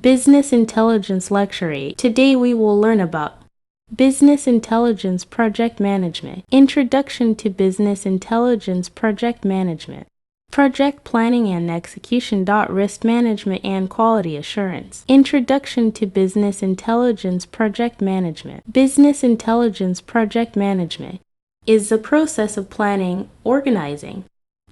Business Intelligence Lecture 8. Today we will learn about Business Intelligence Project Management, Introduction to Business Intelligence Project Management, Project Planning and Execution. Risk Management and Quality Assurance. Introduction to Business Intelligence Project Management. Business Intelligence Project Management is the process of planning, organizing,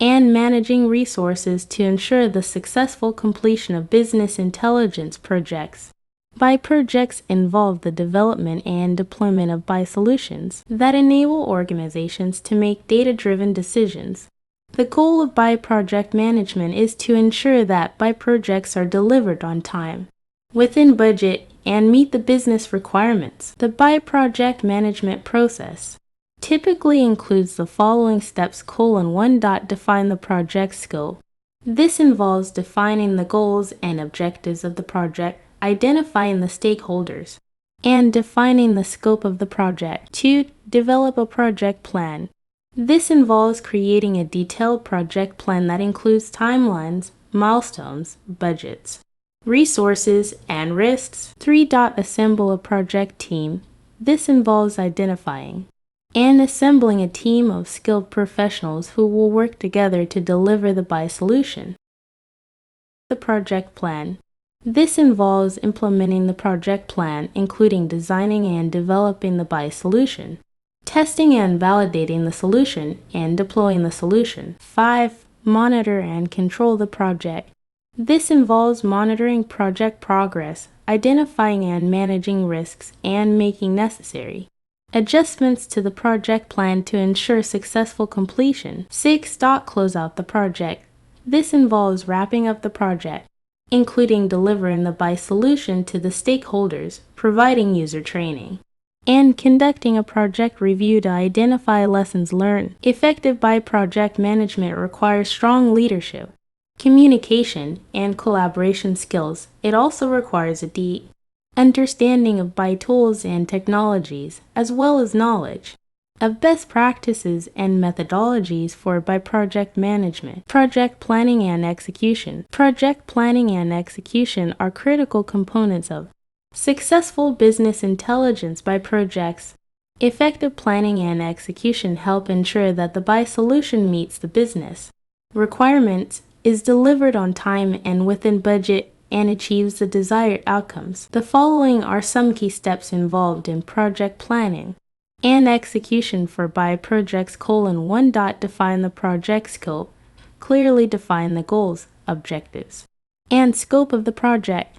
and managing resources to ensure the successful completion of business intelligence projects. BI projects involve the development and deployment of BI solutions that enable organizations to make data-driven decisions. The goal of BI project management is to ensure that BI projects are delivered on time, within budget, and meet the business requirements. The BI project management process typically includes the following steps: 1. Define the project scope. This involves defining the goals and objectives of the project, identifying the stakeholders, and defining the scope of the project. 2. Develop a project plan. This involves creating a detailed project plan that includes timelines, milestones, budgets, resources, and risks. 3. Assemble a project team. This involves identifying and assembling a team of skilled professionals who will work together to deliver the BI solution. The project plan. This involves implementing the project plan, including designing and developing the BI solution, testing and validating the solution, and deploying the solution. 5. Monitor and control the project. This involves monitoring project progress, identifying and managing risks, and making necessary adjustments to the project plan to ensure successful completion. 6. Close out the project. This involves wrapping up the project, including delivering the BI solution to the stakeholders, providing user training, and conducting a project review to identify lessons learned. Effective BI project management requires strong leadership, communication, and collaboration skills. It also requires a deep understanding of BI tools and technologies, as well as knowledge of best practices and methodologies for BI project management. Project planning and execution. Project planning and execution are critical components of successful business intelligence BI projects. Effective planning and execution help ensure that the BI solution meets the business requirements, is delivered on time and within budget, and achieves the desired outcomes. The following are some key steps involved in project planning and execution for BI projects. 1. Define the project scope. Clearly define the goals, objectives, and scope of the project.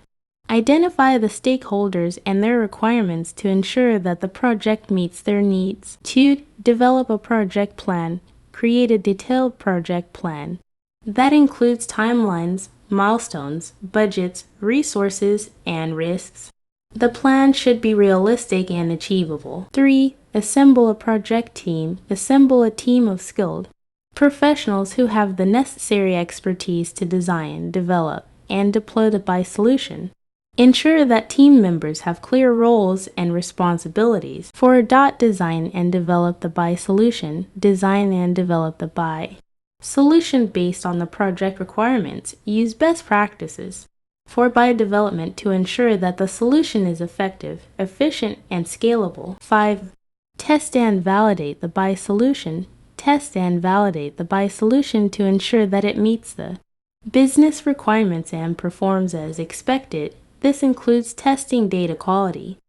Identify the stakeholders and their requirements to ensure that the project meets their needs. 2. Develop a project plan. Create a detailed project plan that includes timelines, milestones, budgets, resources, and risks. The plan should be realistic and achievable. 3. Assemble a project team. Assemble a team of skilled professionals who have the necessary expertise to design, develop, and deploy the BI solution. Ensure that team members have clear roles and responsibilities. 4. Design and develop the BI solution. Design and develop the BI solution based on the project requirements. Use best practices for BI development to ensure that the solution is effective, efficient, and scalable. 5. Test and validate the BI solution. Test and validate the BI solution to ensure that it meets the business requirements and performs as expected. This includes testing data quality,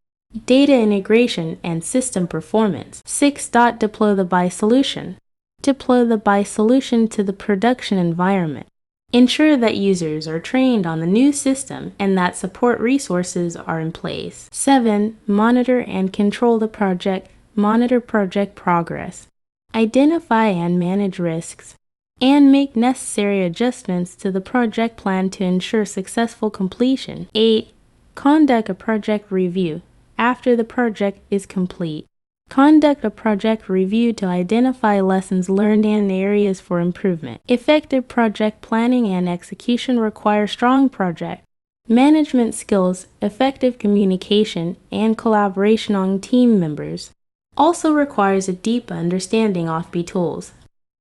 data integration, and system performance. 6. Deploy the BI solution. Deploy the BI solution to the production environment. Ensure that users are trained on the new system and that support resources are in place. 7. Monitor and control the project. Monitor project progress. Identify and manage risks, and make necessary adjustments to the project plan to ensure successful completion. 8. Conduct a project review. After the project is complete, conduct a project review to identify lessons learned and areas for improvement. Effective project planning and execution require strong project management skills, effective communication, and collaboration among team members. Also requires a deep understanding of BI tools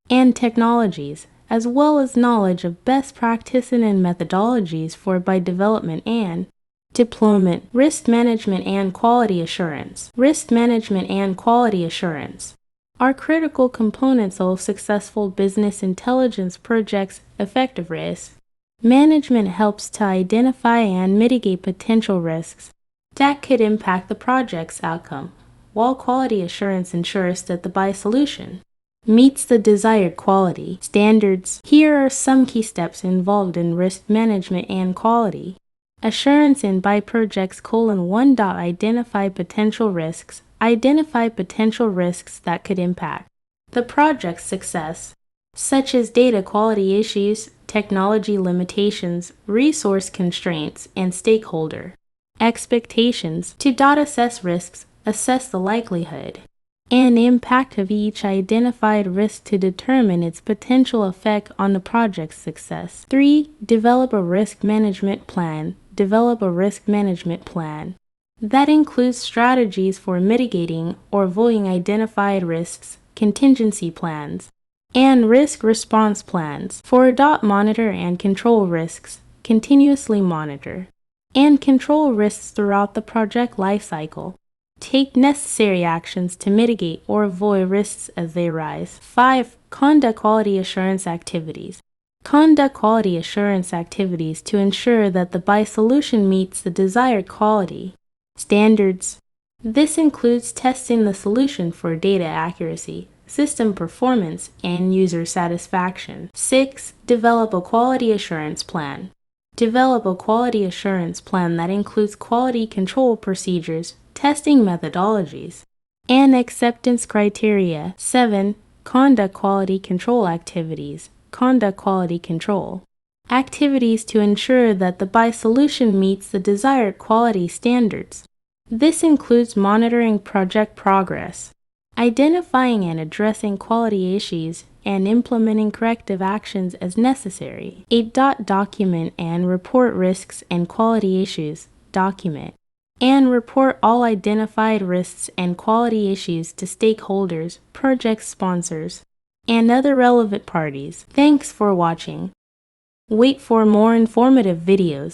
and technologies, as well as knowledge of best practices and methodologies for BI development and Deployment, risk management and quality assurance. Risk management and quality assurance are critical components of successful business intelligence projects. Effective risk management helps to identify and mitigate potential risks that could impact the project's outcome, while quality assurance ensures that the buy solution meets the desired quality standards. Here are some key steps involved in risk management and quality assurance in buy projects. 1. Identify potential risks. Identify potential risks that could impact the project's success, such as data quality issues, technology limitations, resource constraints, and stakeholder expectations. 2. Assess risks. Assess the likelihood and impact of each identified risk to determine its potential effect on the project's success. 3. Develop a risk management plan. Develop a risk management plan that includes strategies for mitigating or avoiding identified risks, contingency plans, and risk response plans. 4. Monitor and control risks. Continuously monitor and control risks throughout the project lifecycle. Take necessary actions to mitigate or avoid risks as they arise. 5. Conduct quality assurance activities. Conduct quality assurance activities to ensure that the buy solution meets the desired quality standards. This includes testing the solution for data accuracy, system performance, and user satisfaction. 6. Develop a quality assurance plan. Develop a quality assurance plan that includes quality control procedures, testing methodologies, and acceptance criteria. 7. Conduct quality control activities. Conduct quality control activities to ensure that the buy solution meets the desired quality standards. This includes monitoring project progress, identifying and addressing quality issues, and implementing corrective actions as necessary. 8. Document and report risks and quality issues. Document and report all identified risks and quality issues to stakeholders, project sponsors, and other relevant parties. Thanks for watching. Wait for more informative videos.